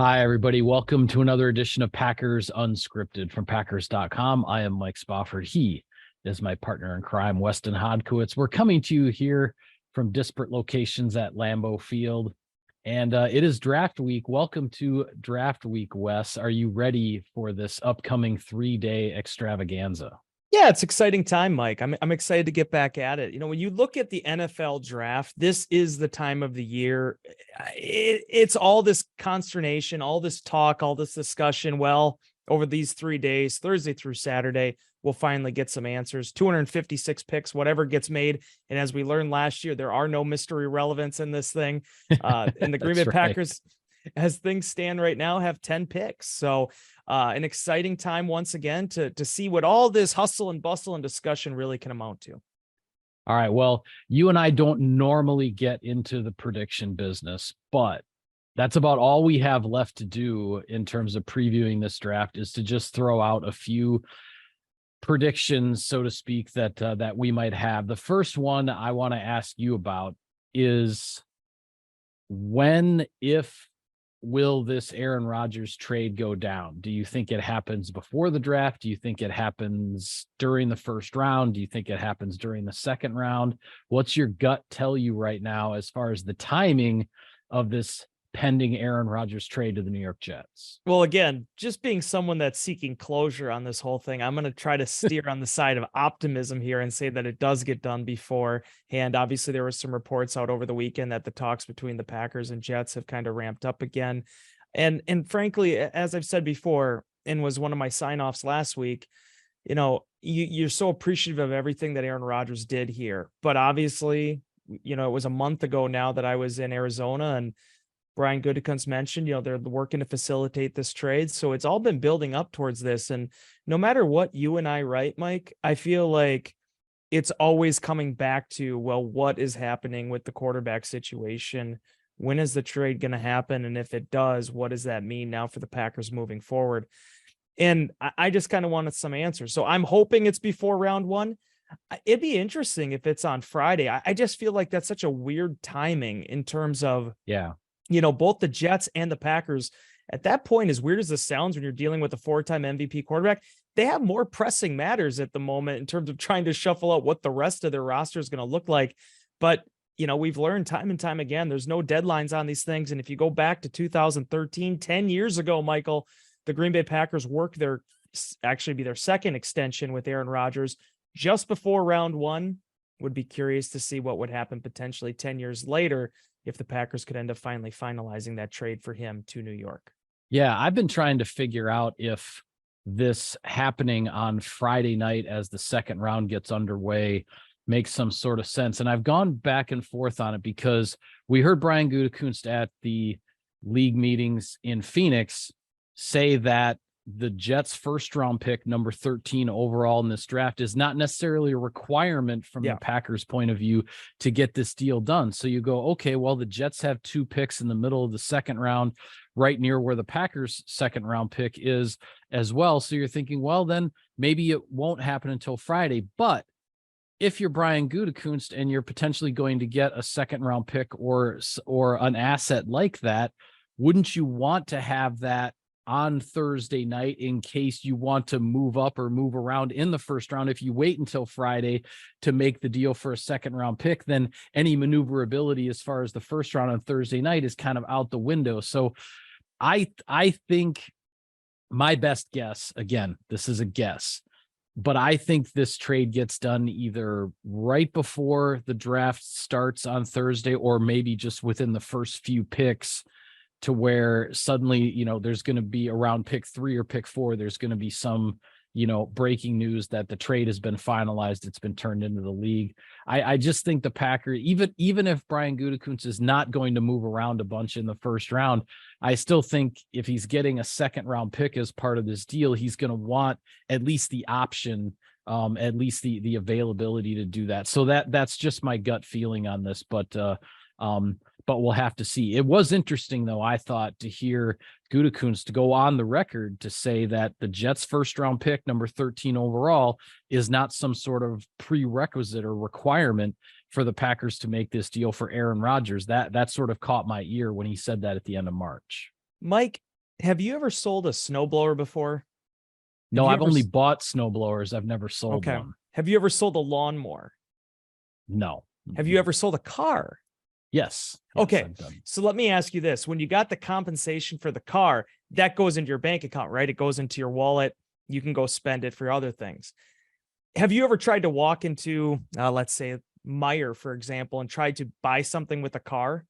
Hi, everybody. Welcome to another edition of Packers Unscripted from Packers.com. I am Mike Spofford. He is my partner in crime, Weston Hodkowitz. We're coming to you here from disparate locations at Lambeau Field, and it is draft week. Welcome to draft week, Wes. Are you ready for this upcoming 3-day extravaganza? Yeah, it's exciting time, Mike. I'm excited to get back at it. You know, when you look at the NFL draft, this is the time of the year. It's all this consternation, all this talk, all this discussion. Well, over these 3 days, Thursday through Saturday, we'll finally get some answers. 256 picks, whatever gets made. And as we learned last year, there are no mystery relevance in this thing. And the Green Bay Packers, as things stand right now, have 10 picks. So an exciting time once again to see what all this hustle and bustle and discussion really can amount to. All right. Well, you and I don't normally get into the prediction business, but that's about all we have left to do in terms of previewing this draft is to just throw out a few predictions, so to speak, that we might have. The first one I want to ask you about is if will this Aaron Rodgers trade go down? Do you think it happens before the draft? Do you think it happens during the first round? Do you think it happens during the second round? What's your gut tell you right now as far as the timing of this pending Aaron Rodgers trade to the New York Jets? Well, again, just being someone that's seeking closure on this whole thing, I'm going to try to steer on the side of optimism here and say that it does get done before. And obviously there were some reports out over the weekend that the talks between the Packers and Jets have kind of ramped up again. And frankly, as I've said before, and was one of my sign-offs last week, you know, you're so appreciative of everything that Aaron Rodgers did here. But obviously, you know, it was a month ago now that I was in Arizona, and Brian Gutekunst mentioned, you know, they're working to facilitate this trade. So it's all been building up towards this. And no matter what you and I write, Mike, I feel like it's always coming back to, well, what is happening with the quarterback situation? When is the trade going to happen? And if it does, what does that mean now for the Packers moving forward? And I just kind of wanted some answers. So I'm hoping it's before round one. It'd be interesting if it's on Friday. I just feel like that's such a weird timing in terms of, you know, both the Jets and the Packers at that point, as weird as this sounds, when you're dealing with a 4-time MVP quarterback, they have more pressing matters at the moment in terms of trying to shuffle out what the rest of their roster is going to look like. But, you know, we've learned time and time again, there's no deadlines on these things. And if you go back to 2013, 10 years ago, Michael, the Green Bay Packers worked their second extension with Aaron Rodgers just before round one. Would be curious to see what would happen potentially 10 years later if the Packers could end up finally finalizing that trade for him to New York. Yeah, I've been trying to figure out if this happening on Friday night as the second round gets underway makes some sort of sense. And I've gone back and forth on it because we heard Brian Gutekunst at the league meetings in Phoenix say that the Jets' first round pick, number 13 overall in this draft, is not necessarily a requirement from the Packers' point of view to get this deal done. So you go, okay, well, the Jets have 2 picks in the middle of the second round, right near where the Packers' second round pick is as well. So you're thinking, well, then maybe it won't happen until Friday. But if you're Brian Gutekunst and you're potentially going to get a second round pick or an asset like that, wouldn't you want to have that on Thursday night in case you want to move up or move around in the first round? If you wait until Friday to make the deal for a second round pick, then any maneuverability as far as the first round on Thursday night is kind of out the window. So I think my best guess, again, this is a guess, but I think this trade gets done either right before the draft starts on Thursday or maybe just within the first few picks, to where suddenly, you know, there's going to be around pick 3 or pick 4, there's going to be some, you know, breaking news that the trade has been finalized. It's been turned into the league. I just think the Packers, even if Brian Gutekunst is not going to move around a bunch in the first round, I still think if he's getting a second round pick as part of this deal, he's going to want at least the option, at least the availability to do that. So that's just my gut feeling on this. But we'll have to see. It was interesting, though, I thought, to hear Gutekunst to go on the record to say that the Jets' first round pick, number 13 overall, is not some sort of prerequisite or requirement for the Packers to make this deal for Aaron Rodgers. That sort of caught my ear when he said that at the end of March. Mike, Have you ever sold a snowblower before? Have No, you I've ever only bought snow blowers. I've never sold okay. one. Have you ever sold a lawnmower? No. Have you Mm-mm. ever sold a car? Yes. Yes, Okay. I've done. So let me ask you this. When you got the compensation for the car, that goes into your bank account, right? It goes into your wallet. You can go spend it for other things. Have you ever tried to walk into, let's say, Meyer, for example, and tried to buy something with a car?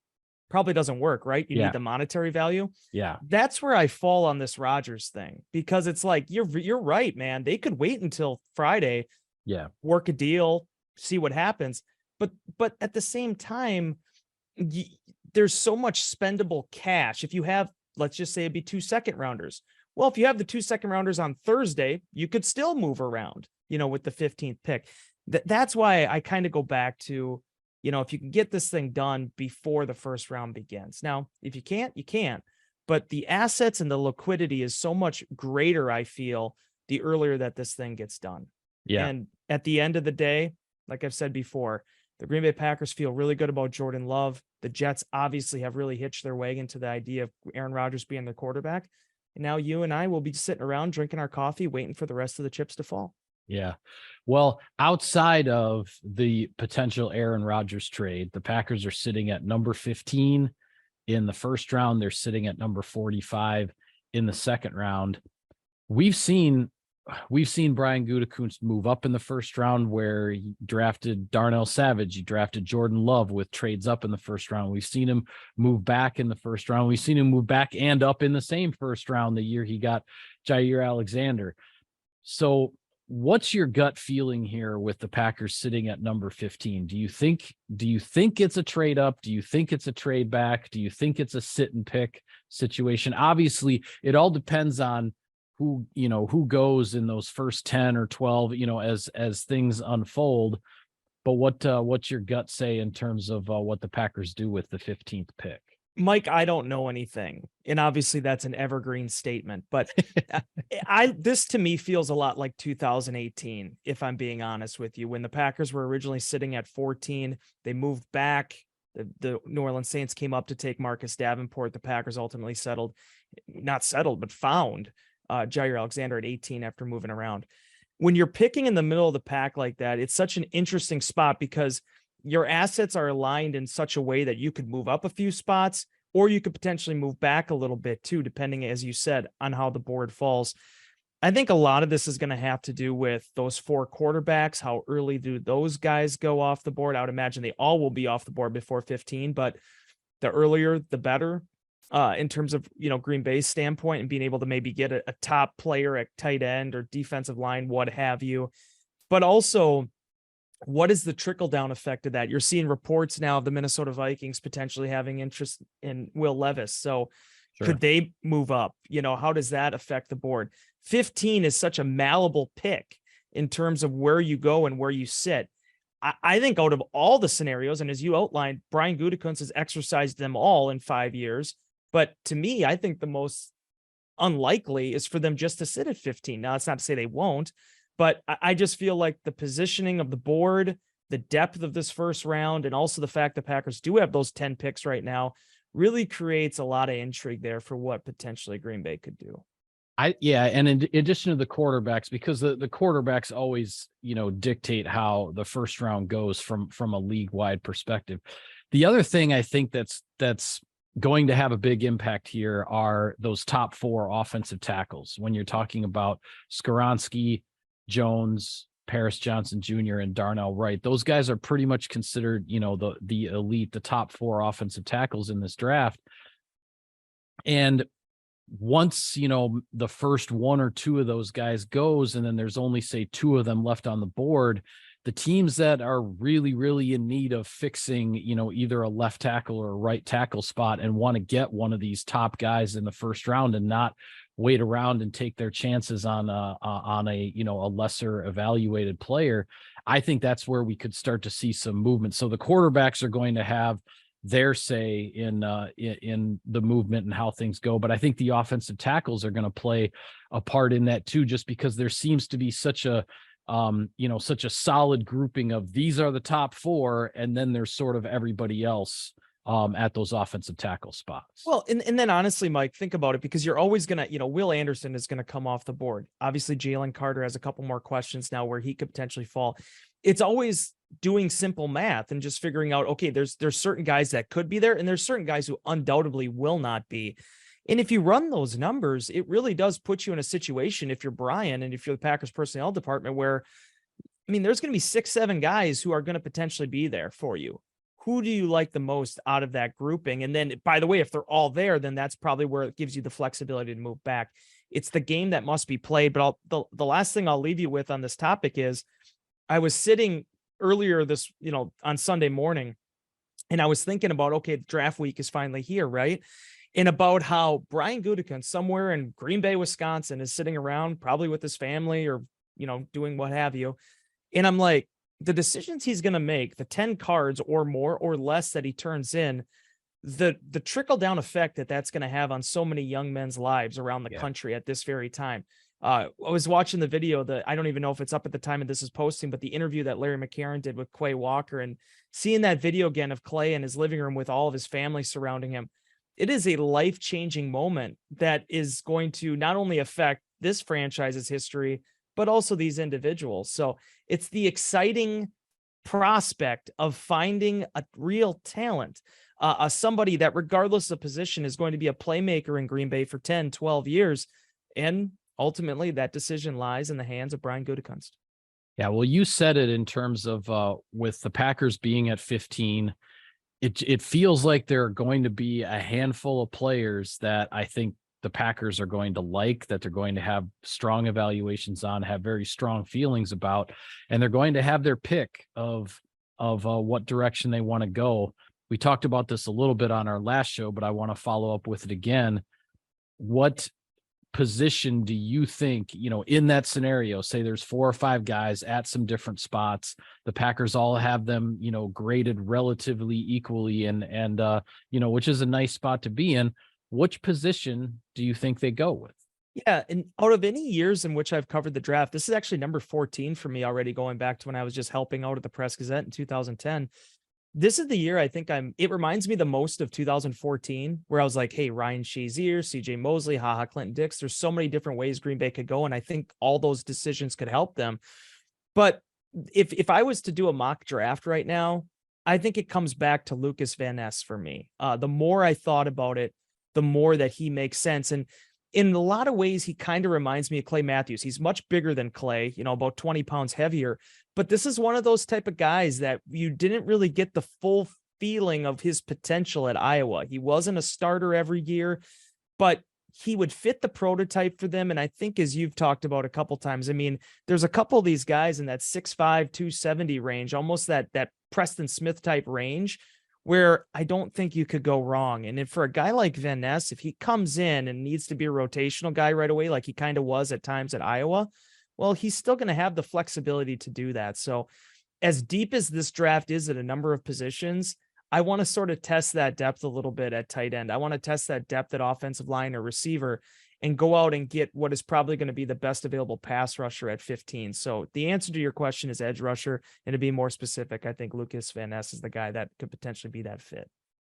Probably doesn't work, right? You need Yeah. the monetary value. Yeah. That's where I fall on this Rodgers thing, because it's like you're right, man. They could wait until Friday, Yeah. work a deal, see what happens. But at the same time, there's so much spendable cash. If you have, let's just say it'd be 2 second rounders. Well, if you have the 2 second rounders on Thursday, you could still move around, with the 15th pick. That's why I kind of go back to, if you can get this thing done before the first round begins. Now, if you can't, you can't. But the assets and the liquidity is so much greater, I feel, the earlier that this thing gets done. Yeah. And at the end of the day, like I've said before, the Green Bay Packers feel really good about Jordan Love. The Jets obviously have really hitched their wagon to the idea of Aaron Rodgers being their quarterback. And now you and I will be sitting around drinking our coffee, waiting for the rest of the chips to fall. Yeah. Well, outside of the potential Aaron Rodgers trade, the Packers are sitting at number 15 in the first round. They're sitting at number 45 in the second round. We've seen Brian Gutekunst move up in the first round, where he drafted Darnell Savage. He drafted Jordan Love with trades up in the first round. We've seen him move back in the first round. We've seen him move back and up in the same first round the year he got Jair Alexander. So what's your gut feeling here with the Packers sitting at number 15? Do you think it's a trade up? Do you think it's a trade back? Do you think it's a sit and pick situation? Obviously, it all depends on who goes in those first 10 or 12, as things unfold. But what's your gut say in terms of what the Packers do with the 15th pick? Mike, I don't know anything. And obviously that's an evergreen statement, but this to me feels a lot like 2018, if I'm being honest with you. When the Packers were originally sitting at 14, they moved back. The New Orleans Saints came up to take Marcus Davenport. The Packers ultimately found Jair Alexander at 18 after moving around. When you're picking in the middle of the pack like that, it's such an interesting spot because your assets are aligned in such a way that you could move up a few spots, or you could potentially move back a little bit too, depending, as you said, on how the board falls. I think a lot of this is going to have to do with those 4 quarterbacks. How early do those guys go off the board? I would imagine they all will be off the board before 15, but the earlier, the better. In terms of, Green Bay's standpoint and being able to maybe get a top player at tight end or defensive line, what have you. But also, what is the trickle down effect of that? You're seeing reports now of the Minnesota Vikings potentially having interest in Will Levis. So Sure. Could they move up? How does that affect the board? 15 is such a malleable pick in terms of where you go and where you sit. I think out of all the scenarios, and as you outlined, Brian Gutekunst has exercised them all in 5 years. But to me, I think the most unlikely is for them just to sit at 15. Now, it's not to say they won't, but I just feel like the positioning of the board, the depth of this first round, and also the fact the Packers do have those 10 picks right now really creates a lot of intrigue there for what potentially Green Bay could do. And in addition to the quarterbacks, because the quarterbacks always, dictate how the first round goes from a league-wide perspective. The other thing I think that's going to have a big impact here are those top 4 offensive tackles. When you're talking about Skoronski, Jones, Paris Johnson Jr., and Darnell Wright, those guys are pretty much considered, the elite, the top 4 offensive tackles in this draft. And once, the first 1 or 2 of those guys goes, and then there's only, say, 2 of them left on the board, the teams that are really, really in need of fixing, either a left tackle or a right tackle spot and want to get one of these top guys in the first round and not wait around and take their chances on a lesser evaluated player, I think that's where we could start to see some movement. So the quarterbacks are going to have their say in the movement and how things go. But I think the offensive tackles are going to play a part in that too, just because there seems to be such a solid grouping of these are the top 4. And then there's sort of everybody else at those offensive tackle spots. Well, and then honestly, Mike, think about it, because you're always going to, Will Anderson is going to come off the board. Obviously, Jalen Carter has a couple more questions now where he could potentially fall. It's always doing simple math and just figuring out, okay, there's certain guys that could be there, and there's certain guys who undoubtedly will not be. And if you run those numbers, it really does put you in a situation, if you're Brian and if you're the Packers personnel department, where, I mean, there's going to be 6-7 guys who are going to potentially be there for you. Who do you like the most out of that grouping? And then, by the way, if they're all there, then that's probably where it gives you the flexibility to move back. It's the game that must be played. But the last thing I'll leave you with on this topic is, I was sitting earlier this, on Sunday morning, and I was thinking about, okay, draft week is finally here, right? And about how Brian Gutekunst somewhere in Green Bay, Wisconsin, is sitting around probably with his family or, doing what have you. And I'm like, the decisions he's going to make, the 10 cards or more or less that he turns in, the trickle down effect that's going to have on so many young men's lives around the country at this very time. I was watching the video that I don't even know if it's up at the time of this is posting, but the interview that Larry McCarron did with Quay Walker, and seeing that video again of Clay in his living room with all of his family surrounding him. It is a life-changing moment that is going to not only affect this franchise's history, but also these individuals. So it's the exciting prospect of finding a real talent, somebody that regardless of position is going to be a playmaker in Green Bay for 10, 12 years. And ultimately that decision lies in the hands of Brian Gutekunst. Yeah, well, you said it in terms of with the Packers being at 15, it feels like there are going to be a handful of players that I think the Packers are going to like, that they're going to have strong evaluations on, have very strong feelings about, and they're going to have their pick of what direction they want to go. We talked about this a little bit on our last show, but I want to follow up with it again. What position do you think, in that scenario, say there's 4 or 5 guys at some different spots, the Packers all have them, graded relatively equally and which is a nice spot to be in. Which position do you think they go with? Yeah, and out of any years in which I've covered the draft, this is actually number 14 for me already, going back to when I was just helping out at the Press Gazette in 2010. This is the year I think it reminds me the most of 2014, where I was like, hey, Ryan Shazier, CJ Mosley, Clinton Dix, there's so many different ways Green Bay could go, and I think all those decisions could help them. But if I was to do a mock draft right now, I think it comes back to Lucas Van Ness for me. The more I thought about it, the more that he makes sense. And in a lot of ways, he kind of reminds me of Clay Matthews. He's much bigger than Clay, about 20 pounds heavier. But this is one of those type of guys that you didn't really get the full feeling of his potential at Iowa. He wasn't a starter every year, but he would fit the prototype for them. And I think, as you've talked about a couple times, I mean, there's a couple of these guys in that 6'5", 270 range, almost that Preston Smith type range, where I don't think you could go wrong. And if for a guy like Van Ness, if he comes in and needs to be a rotational guy right away, like he kind of was at times at Iowa, well, he's still going to have the flexibility to do that. So as deep as this draft is at a number of positions, I want to sort of test that depth a little bit at tight end. I want to test that depth at offensive line or receiver and go out and get what is probably going to be the best available pass rusher at 15. So the answer to your question is edge rusher. And to be more specific, I think Lucas Van Ness is the guy that could potentially be that fit.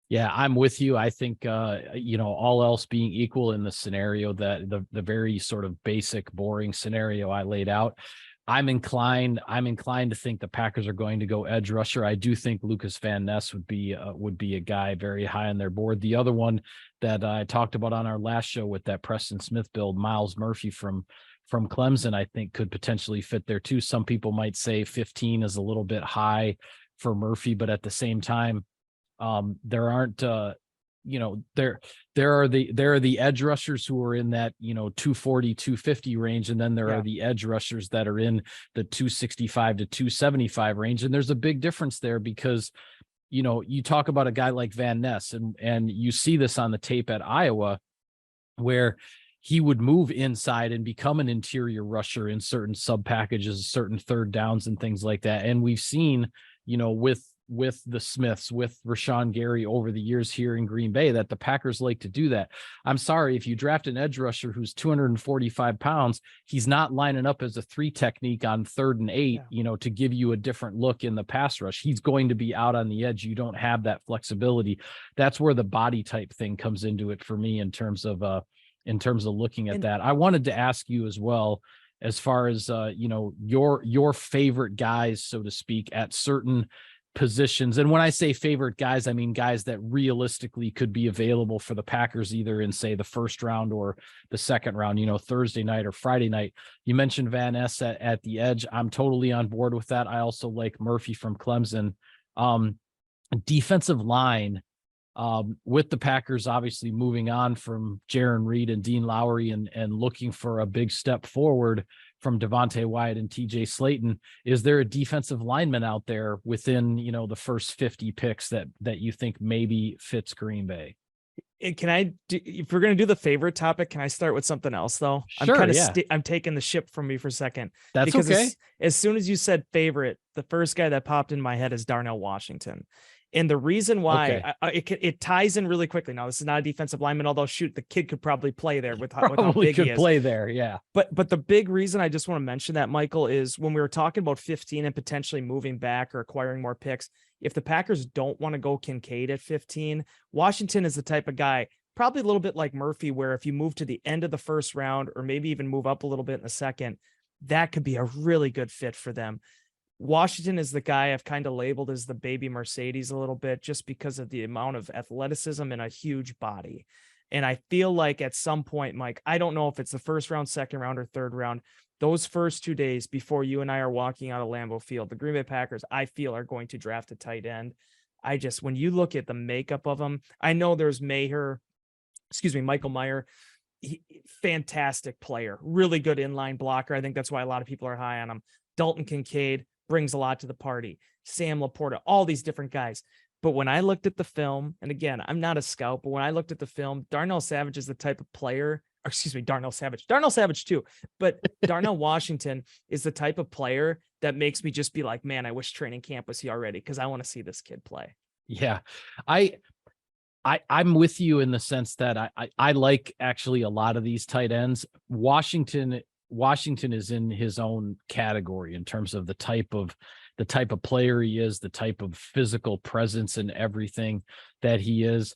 Yeah, I'm with you. I think, all else being equal in the scenario, that the very sort of basic, boring scenario I laid out, I'm inclined to think the Packers are going to go edge rusher. I do think Lucas Van Ness would be a guy very high on their board. The other one that I talked about on our last show with that Preston Smith build, Miles Murphy from Clemson, I think could potentially fit there too. Some people might say 15 is a little bit high for Murphy, but at the same time, there aren't, there are the edge rushers who are in that, 240, 250 range. And then there are the edge rushers that are in the 265 to 275 range. And there's a big difference there because, you talk about a guy like Van Ness and you see this on the tape at Iowa, where he would move inside and become an interior rusher in certain sub packages, certain third downs and things like that. And we've seen, with the Smiths, with Rashawn Gary over the years here in Green Bay, that the Packers like to do that. I'm sorry, if you draft an edge rusher who's 245 pounds, he's not lining up as a 3 technique on 3rd and 8, to give you a different look in the pass rush. He's going to be out on the edge. You don't have that flexibility. That's where the body type thing comes into it for me in terms of looking at that. I wanted to ask you as well, as far as your favorite guys, so to speak, at certain positions. And when I say favorite guys, I mean guys that realistically could be available for the Packers either in, say, the first round or the second round, Thursday night or Friday night. You mentioned Van Ness at the edge. I'm totally on board with that. I also like Murphy from Clemson. Defensive line, with the Packers obviously moving on from Jaron Reed and Dean Lowry and looking for a big step forward from Devontae Wyatt and TJ Slayton, is there a defensive lineman out there within, the first 50 picks that you think maybe fits Green Bay? Can I do, if we're going to do the favorite topic, can I start with something else though? Sure, I'm taking the ship from me for a second. That's because okay. As soon as you said favorite, the first guy that popped in my head is Darnell Washington. And the reason why it ties in really quickly. Now, this is not a defensive lineman, although shoot, the kid could probably play there with how big he is. Play there, yeah. But the big reason I just want to mention that, Michael, is when we were talking about 15 and potentially moving back or acquiring more picks, if the Packers don't want to go Kincaid at 15, Washington is the type of guy, probably a little bit like Murphy, where if you move to the end of the first round or maybe even move up a little bit in the second, that could be a really good fit for them. Washington is the guy I've kind of labeled as the baby Mercedes a little bit, just because of the amount of athleticism and a huge body. And I feel like at some point, Mike, I don't know if it's the first round, second round, or third round, those first 2 days before you and I are walking out of Lambeau Field, the Green Bay Packers, I feel, are going to draft a tight end. When you look at the makeup of them, I know there's Michael Mayer, fantastic player, really good inline blocker. I think that's why a lot of people are high on him. Dalton Kincaid brings a lot to the party. Sam Laporta, all these different guys. But when I looked at the film, and again, I'm not a scout, but when I looked at the film, Darnell Savage is the type of player, Darnell Savage too, but Darnell Washington is the type of player that makes me just be like, man, I wish training camp was here already, because I want to see this kid play. Yeah. I'm with you in the sense that I like actually a lot of these tight ends. Washington is in his own category in terms of the type of player he is, the type of physical presence and everything that he is.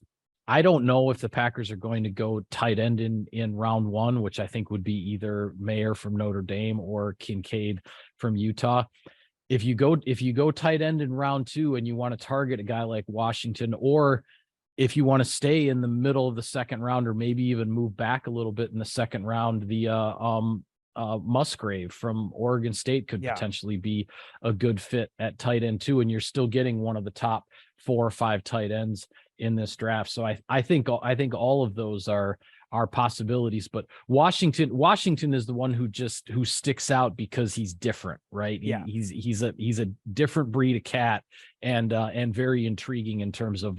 I don't know if the Packers are going to go tight end in round 1, which I think would be either Mayer from Notre Dame or Kincaid from Utah. If you go tight end in round 2 and you want to target a guy like Washington, or if you want to stay in the middle of the second round or maybe even move back a little bit in the second round, the Musgrave from Oregon State could potentially be a good fit at tight end too. And you're still getting one of the top 4 or 5 tight ends in this draft. So I think all of those are possibilities, but Washington is the one who sticks out because he's different, right? Yeah. He's a different breed of cat, and very intriguing in terms of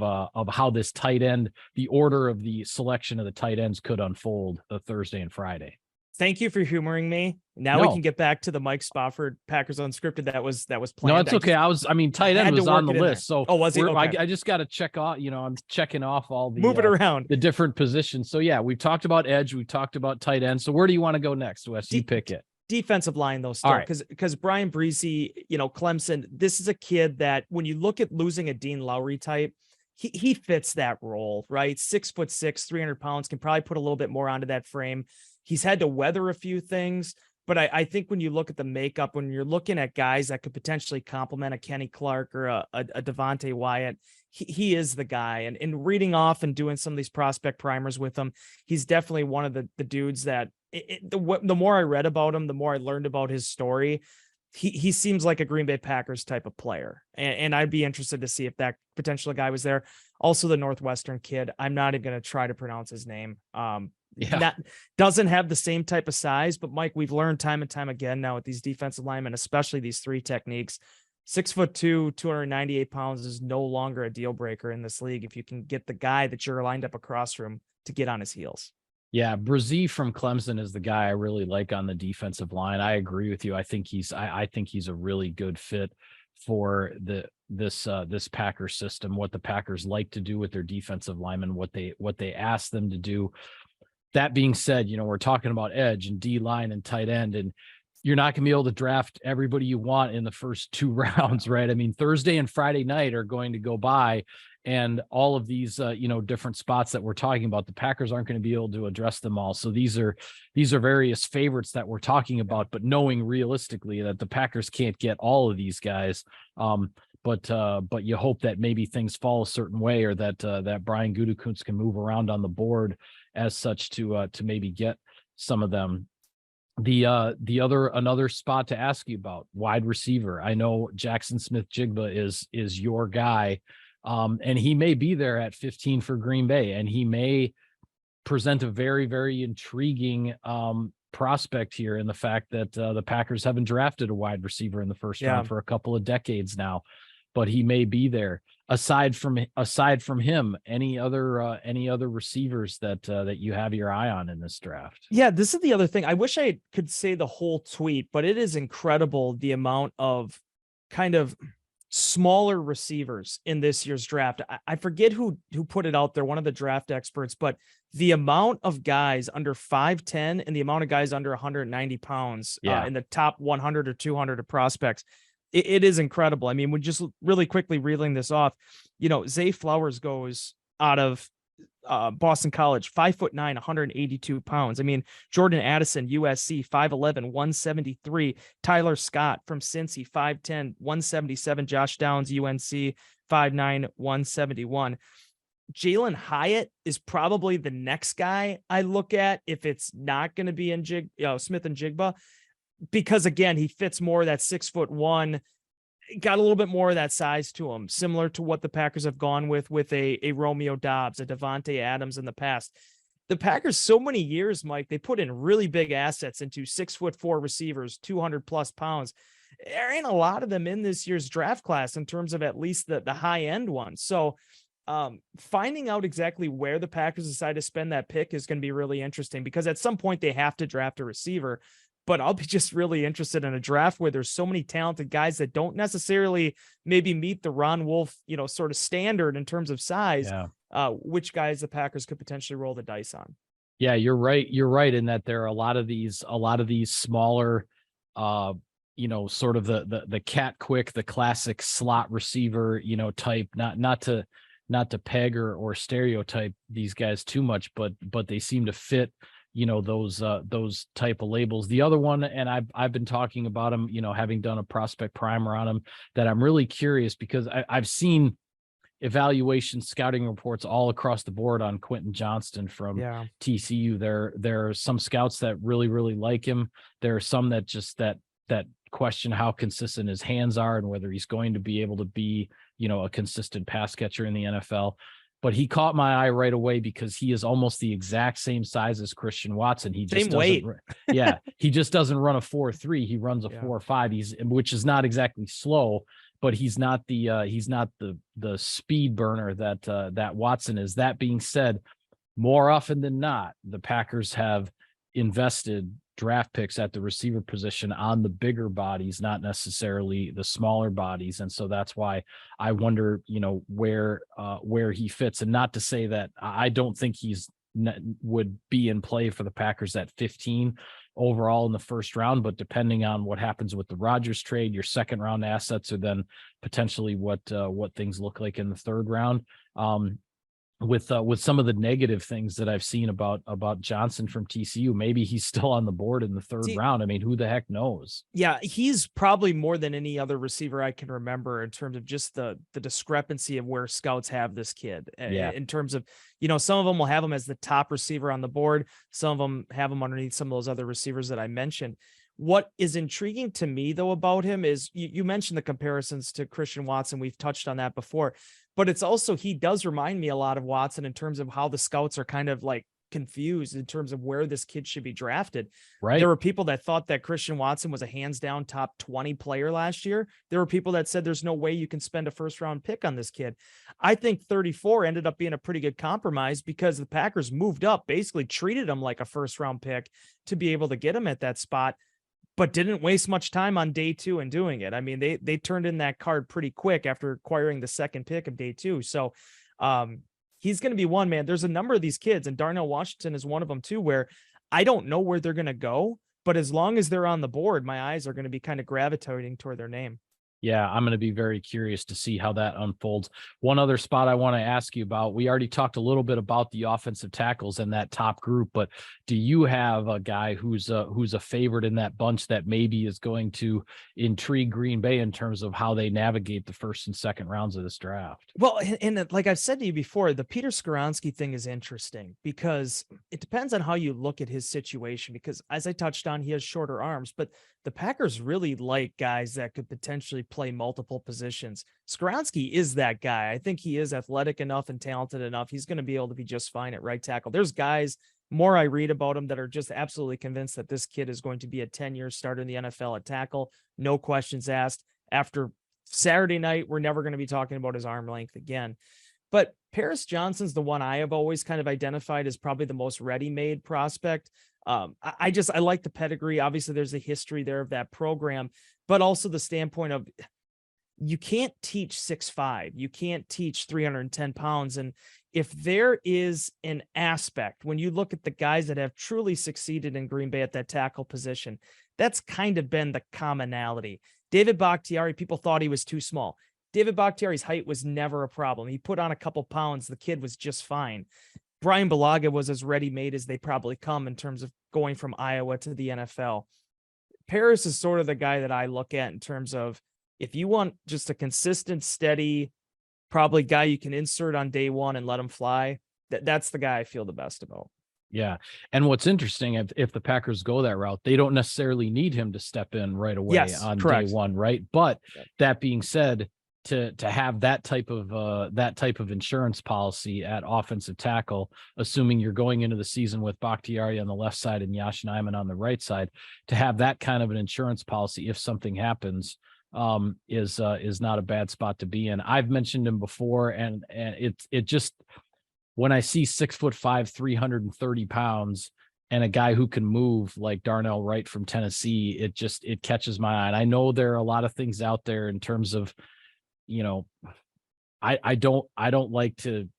how this tight end, the order of the selection of the tight ends could unfold Thursday and Friday. Thank you for humoring me. Now we can get back to the Mike Spofford Packers Unscripted that was planned. No, it's okay. Tight end was on the list. So was he? Okay. I just got to check off, I'm checking off all the move it around, the different positions. So yeah, we've talked about edge, we've talked about tight end. So where do you want to go next, Wes? You pick it. Defensive line though, still, because Brian Breesy, Clemson, this is a kid that when you look at losing a Dean Lowry type, he fits that role, right? 6'6", 300 pounds, can probably put a little bit more onto that frame. He's had to weather a few things, but I think when you look at the makeup, when you're looking at guys that could potentially complement a Kenny Clark or a Devontae Wyatt, he is the guy. And reading off and doing some of these prospect primers with him, he's definitely one of the dudes that the more I read about him, the more I learned about his story. He seems like a Green Bay Packers type of player. And I'd be interested to see if that potential guy was there. Also, the Northwestern kid, I'm not even going to try to pronounce his name. That doesn't have the same type of size, but Mike, we've learned time and time again now with these defensive linemen, especially these 3 techniques, 6'2", 298 pounds is no longer a deal breaker in this league if you can get the guy that you're lined up across from to get on his heels. Yeah, Brzee from Clemson is the guy I really like on the defensive line. I agree with you. I think he's a really good fit for this Packers system, what the Packers like to do with their defensive linemen, what they ask them to do. That being said, we're talking about edge and D line and tight end, and you're not going to be able to draft everybody you want in the first 2 rounds, right? I mean, Thursday and Friday night are going to go by, and all of these, different spots that we're talking about, the Packers aren't going to be able to address them all. So these are various favorites that we're talking about, but knowing realistically that the Packers can't get all of these guys. But you hope that maybe things fall a certain way, or that Brian Gutekunst can move around on the board as such to maybe get some of them. Another spot to ask you about, wide receiver. I know Jackson Smith-Jigba is your guy, and he may be there at 15 for Green Bay, and he may present a very, very intriguing prospect here in the fact that the Packers haven't drafted a wide receiver in the first round for a couple of decades now, but he may be there. Aside from him, any other receivers that you have your eye on in this draft? Yeah, this is the other thing. I wish I could say the whole tweet, but it is incredible the amount of kind of smaller receivers in this year's draft. I forget who put it out there, one of the draft experts, but the amount of guys under 5'10" and the amount of guys under 190 pounds in the top 100 or 200 of prospects. It is incredible. I mean, we're just really quickly reeling this off. Zay Flowers goes out of Boston College, 5'9", 182 pounds. I mean, Jordan Addison, USC, 5'11", 173. Tyler Scott from Cincy, 5'10", 177. Josh Downs, UNC, 5'9", 171. Jalen Hyatt is probably the next guy I look at if it's not going to be in Smith and Jigba, because again, he fits more that 6'1", got a little bit more of that size to him, similar to what the Packers have gone with a Romeo Doubs, a Devontae Adams in the past. The Packers, so many years, Mike, they put in really big assets into 6'4" receivers, 200 plus pounds. There ain't a lot of them in this year's draft class in terms of at least the high end ones. So finding out exactly where the Packers decide to spend that pick is going to be really interesting, because at some point they have to draft a receiver. But I'll be just really interested in a draft where there's so many talented guys that don't necessarily maybe meet the Ron Wolf, sort of standard in terms of size, which guys the Packers could potentially roll the dice on. Yeah, you're right. You're right in that there are a lot of these smaller, sort of the cat quick, the classic slot receiver, type, not to peg or stereotype these guys too much, but they seem to fit those type of labels. The other one, and I've been talking about him, having done a prospect primer on him, that I'm really curious, because I've seen evaluation scouting reports all across the board on Quentin Johnston from TCU. There are some scouts that really, really like him. There are some that just that question how consistent his hands are and whether he's going to be able to be, a consistent pass catcher in the NFL. But he caught my eye right away because he is almost the exact same size as Christian Watson. He just he just doesn't run a 4.3. He runs a 4.5. Which is not exactly slow, but he's not the speed burner that Watson is. That being said, more often than not, the Packers have invested draft picks at the receiver position on the bigger bodies, not necessarily the smaller bodies. And so that's why I wonder, where he fits. And not to say that I don't think would be in play for the Packers at 15 overall in the first round, but depending on what happens with the Rodgers trade, your second round assets are then potentially what things look like in the third round. With some of the negative things that I've seen about Johnson from TCU, maybe he's still on the board in the third round. I mean, who the heck knows? Yeah, he's probably more than any other receiver I can remember in terms of just the discrepancy of where scouts have this kid. In terms of, some of them will have him as the top receiver on the board. Some of them have him underneath some of those other receivers that I mentioned. What is intriguing to me, though, about him is you mentioned the comparisons to Christian Watson. We've touched on that before, but it's also, he does remind me a lot of Watson in terms of how the scouts are kind of like confused in terms of where this kid should be drafted. Right. There were people that thought that Christian Watson was a hands down top 20 player last year. There were people that said there's no way you can spend a first round pick on this kid. I think 34 ended up being a pretty good compromise because the Packers moved up, basically treated him like a first round pick to be able to get him at that spot. but didn't waste much time on day 2 in doing it. I mean, they turned in that card pretty quick after acquiring the second pick of day 2. So he's going to be one, man. There's a number of these kids, and Darnell Washington is one of them too, where I don't know where they're going to go, but as long as they're on the board, my eyes are going to be kind of gravitating toward their name. Yeah, I'm going to be very curious to see how that unfolds. One other spot I want to ask you about, we already talked a little bit about the offensive tackles in that top group, but do you have a guy who's a favorite in that bunch that maybe is going to intrigue Green Bay in terms of how they navigate the first and second rounds of this draft? Well, and like I've said to you before, the Peter Skoronski thing is interesting because it depends on how you look at his situation, because as I touched on, he has shorter arms, but the Packers really like guys that could potentially play multiple positions. Skoronski is that guy. I think he is athletic enough and talented enough. He's going to be able to be just fine at right tackle. There's guys, more I read about him, that are just absolutely convinced that this kid is going to be a 10-year starter in the NFL at tackle. No questions asked. After Saturday night, we're never going to be talking about his arm length again. But Paris Johnson's the one I have always kind of identified as probably the most ready-made prospect. I like the pedigree. Obviously, there's a history there of that program, but also the standpoint of you can't teach 6'5", you can't teach 310 pounds. And if there is an aspect, when you look at the guys that have truly succeeded in Green Bay at that tackle position, that's kind of been the commonality. David Bakhtiari, people thought he was too small. David Bakhtiari's height was never a problem. He put on a couple pounds. The kid was just fine. Brian Bulaga was as ready-made as they probably come in terms of going from Iowa to the NFL. Paris is sort of the guy that I look at in terms of, if you want just a consistent, steady, probably guy you can insert on day one and let him fly, that's the guy I feel the best about. Yeah. And what's interesting, if the Packers go that route, they don't necessarily need him to step in right away on correct. day one, right? But that being said, to have that type of insurance policy at offensive tackle, assuming you're going into the season with Bakhtiari on the left side and Yosh Nijman on the right side, to have that kind of an insurance policy if something happens, is not a bad spot to be in. I've mentioned him before, and it just, when I see 6'5", 330 pounds, and a guy who can move like Darnell Wright from Tennessee, it catches my eye. And I know there are a lot of things out there in terms of, you know, I don't like to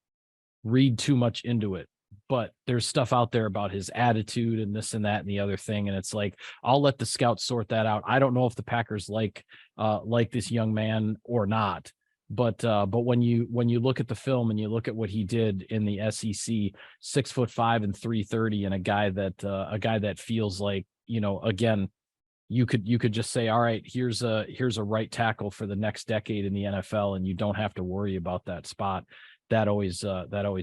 read too much into it, but there's stuff out there about his attitude and this and that and the other thing. And it's like, I'll let the scouts sort that out. I don't know if the Packers like this young man or not, but when you look at the film and you look at what he did in the SEC, 6'5" and 330, and a guy that feels like, you know, again, you could just say, all right, here's a right tackle for the next decade in the NFL, and you don't have to worry about that spot. That always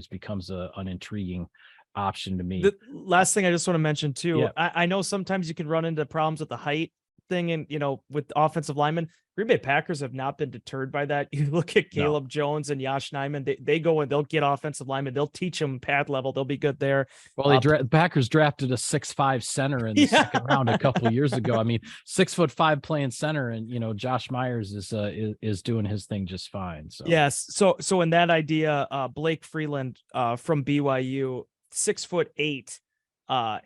becomes an intriguing option to me. The last thing I just want to mention too, yeah. I know sometimes you can run into problems with the height thing, and you know, with offensive linemen, Green Bay Packers have not been deterred by that. You look at Caleb Jones and Yosh Nijman, they go and they'll get offensive linemen, they'll teach them pad level, they'll be good there. Well, Packers drafted a 6'5" center in the second round a couple of years ago. I mean, 6'5" playing center, and you know, Josh Myers is doing his thing just fine. So yes, so in that idea, Blake Freeland from BYU, 6'8",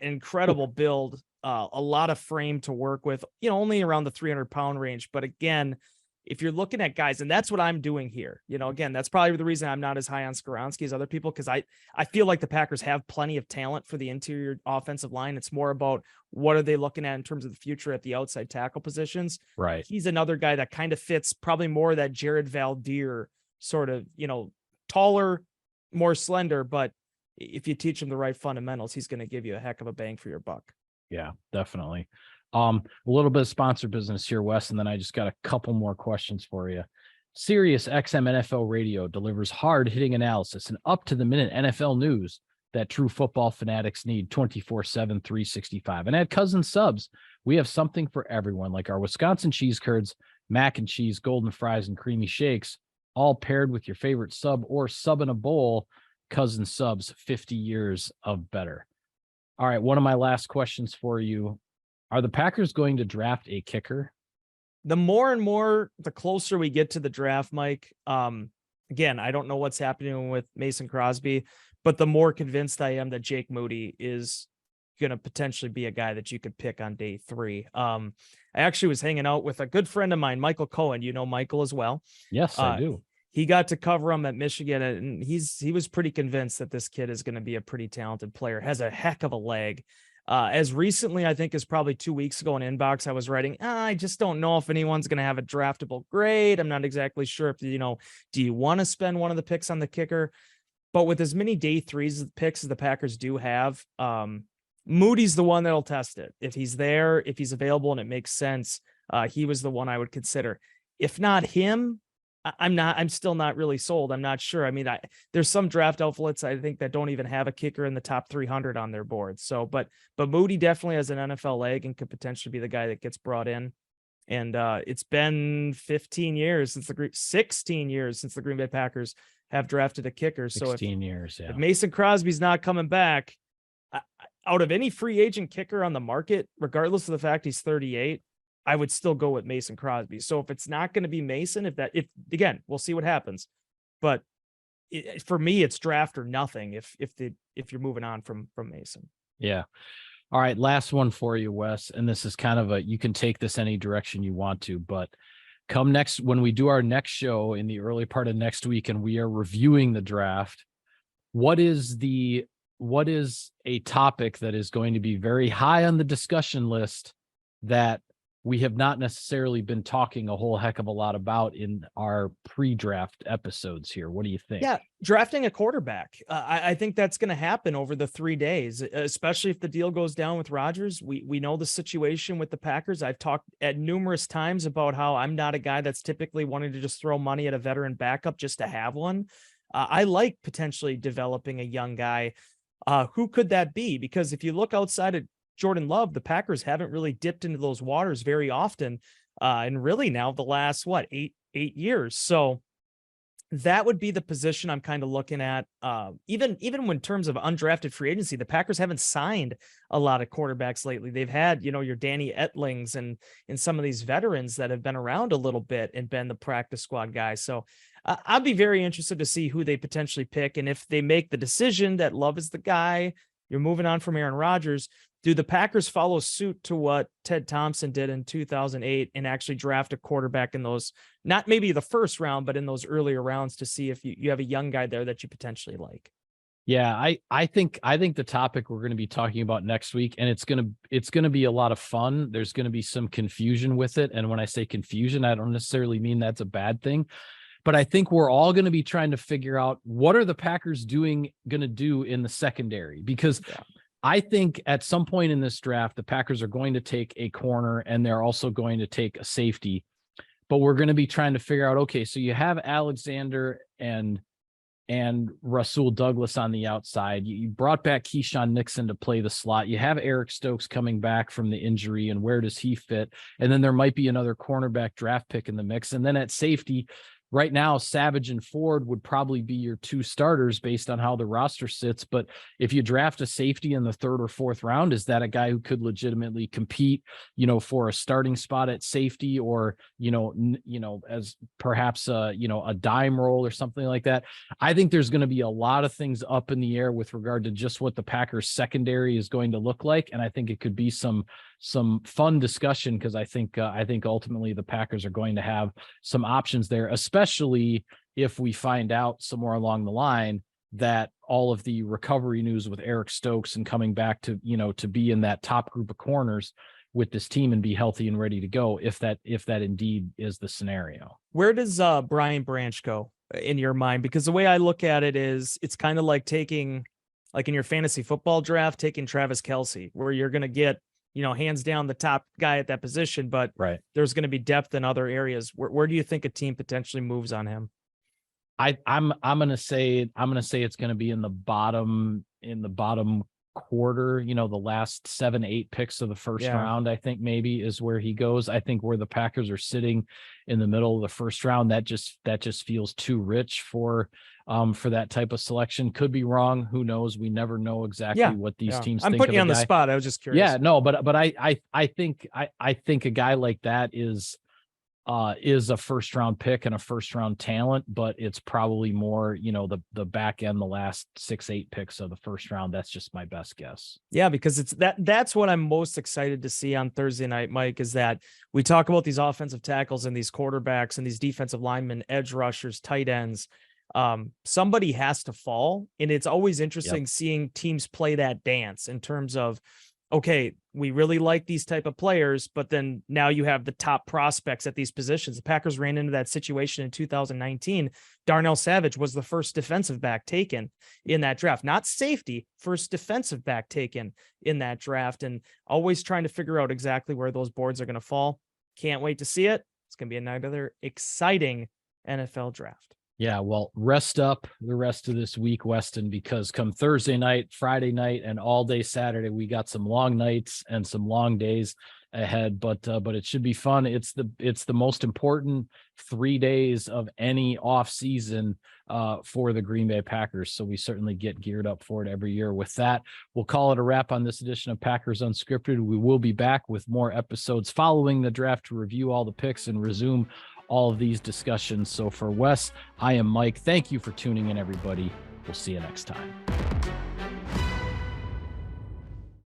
incredible build. A lot of frame to work with, you know, only around the 300-pound range. But again, if you're looking at guys, and that's what I'm doing here, you know, again, that's probably the reason I'm not as high on Skoronski as other people, because I feel like the Packers have plenty of talent for the interior offensive line. It's more about what are they looking at in terms of the future at the outside tackle positions. Right. He's another guy that kind of fits probably more that Jared Valdir sort of, you know, taller, more slender, but if you teach him the right fundamentals, he's going to give you a heck of a bang for your buck. Yeah, definitely. A little bit of sponsor business here, Wes, and then I just got a couple more questions for you. Sirius XM NFL Radio delivers hard-hitting analysis and up-to-the-minute NFL news that true football fanatics need 24/7, 365. And at Cousin Subs, we have something for everyone, like our Wisconsin cheese curds, mac and cheese, golden fries, and creamy shakes, all paired with your favorite sub or sub in a bowl. Cousin Subs, 50 years of better. All right, one of my last questions for you. Are the Packers going to draft a kicker? The more and more, the closer we get to the draft, Mike, again, I don't know what's happening with Mason Crosby, but the more convinced I am that Jake Moody is going to potentially be a guy that you could pick on day 3. I actually was hanging out with a good friend of mine, Michael Cohen. You know Michael as well. Yes, I do. He got to cover him at Michigan, and he was pretty convinced that this kid is going to be a pretty talented player, has a heck of a leg. As recently, I think, as probably 2 weeks ago in Inbox, I was writing, I just don't know if anyone's going to have a draftable grade. I'm not exactly sure if, do you want to spend one of the picks on the kicker? But with as many day 3s picks as the Packers do have, Moody's the one that'll test it. If he's there, if he's available and it makes sense, he was the one I would consider. If not him, I'm still not really sold. I'm not sure. I mean, there's some draft outlets I think that don't even have a kicker in the top 300 on their board. So, but Moody definitely has an NFL leg and could potentially be the guy that gets brought in. And it's been 16 years since the Green Bay Packers have drafted a kicker. So 16 years, yeah. If Mason Crosby's not coming back, out of any free agent kicker on the market, regardless of the fact he's 38, I would still go with Mason Crosby. So if it's not going to be Mason, if again, we'll see what happens. But for me, it's draft or nothing. If you're moving on from Mason. Yeah. All right. Last one for you, Wes. And this is kind of you can take this any direction you want to, but when we do our next show in the early part of next week, and we are reviewing the draft, what is a topic that is going to be very high on the discussion list that we have not necessarily been talking a whole heck of a lot about in our pre-draft episodes here? What do you think? Yeah, drafting a quarterback. I think that's going to happen over the 3 days, especially if the deal goes down with Rodgers. We know the situation with the Packers. I've talked at numerous times about how I'm not a guy that's typically wanting to just throw money at a veteran backup just to have one. I like potentially developing a young guy. Who could that be? Because if you look outside of Jordan Love, the Packers haven't really dipped into those waters very often. And really now the last, eight years. So that would be the position I'm kind of looking at. Even when in terms of undrafted free agency, the Packers haven't signed a lot of quarterbacks lately. They've had, your Danny Etlings and some of these veterans that have been around a little bit and been the practice squad guys. So I'd be very interested to see who they potentially pick. And if they make the decision that Love is the guy, you're moving on from Aaron Rodgers, do the Packers follow suit to what Ted Thompson did in 2008 and actually draft a quarterback in those, not maybe the first round, but in those earlier rounds to see if you have a young guy there that you potentially like? Yeah, I think the topic we're going to be talking about next week, and it's going to be a lot of fun. There's going to be some confusion with it. And when I say confusion, I don't necessarily mean that's a bad thing. But I think we're all going to be trying to figure out what are the Packers going to do in the secondary, because I think at some point in this draft, the Packers are going to take a corner and they're also going to take a safety, but we're going to be trying to figure out, okay, so you have Alexander and Rasul Douglas on the outside. You brought back Keyshawn Nixon to play the slot. You have Eric Stokes coming back from the injury, and where does he fit? And then there might be another cornerback draft pick in the mix. And then at safety, right now, Savage and Ford would probably be your 2 starters based on how the roster sits. But if you draft a safety in the 3rd or 4th round, is that a guy who could legitimately compete, for a starting spot at safety, or, as perhaps a dime roll or something like that? I think there's going to be a lot of things up in the air with regard to just what the Packers secondary is going to look like. And I think it could be some fun discussion, because I think ultimately the Packers are going to have some options there, especially if we find out somewhere along the line that all of the recovery news with Eric Stokes and coming back to be in that top group of corners with this team and be healthy and ready to go, if that indeed is the scenario. Where does Brian Branch go in your mind? Because the way I look at it is, it's kind of like taking, like in your fantasy football draft, taking Travis Kelce, where you're going to get, hands down the top guy at that position, but there's going to be depth in other areas. Where do you think a team potentially moves on him? I'm going to say it's going to be in the bottom quarter, the last 7-8 picks of the first round, I think maybe is where he goes. I think where the Packers are sitting in the middle of the first round, that just feels too rich for that type of selection. Could be wrong. Who knows? We never know exactly what these teams think. I'm putting you on the spot. I was just curious. Yeah, no, but I think a guy like that is is a first round pick and a first round talent, but it's probably more, the back end, the last 6-8 picks of the first round. That's just my best guess. Yeah, because that's what I'm most excited to see on Thursday night, Mike, is that we talk about these offensive tackles and these quarterbacks and these defensive linemen, edge rushers, tight ends. Somebody has to fall. And it's always interesting seeing teams play that dance in terms of, okay, we really like these type of players, but then now you have the top prospects at these positions. The Packers ran into that situation in 2019. Darnell Savage was the first defensive back taken in that draft, not safety, first defensive back taken in that draft, and always trying to figure out exactly where those boards are going to fall. Can't wait to see it. It's going to be another exciting NFL draft. Yeah, well, rest up the rest of this week, Weston, because come Thursday night, Friday night, and all day Saturday, we got some long nights and some long days ahead. But it should be fun. It's the most important 3 days of any off season for the Green Bay Packers. So we certainly get geared up for it every year. With that, we'll call it a wrap on this edition of Packers Unscripted. We will be back with more episodes following the draft to review all the picks and resume all of these discussions. So for Wes, I am Mike. Thank you for tuning in, everybody. We'll see you next time.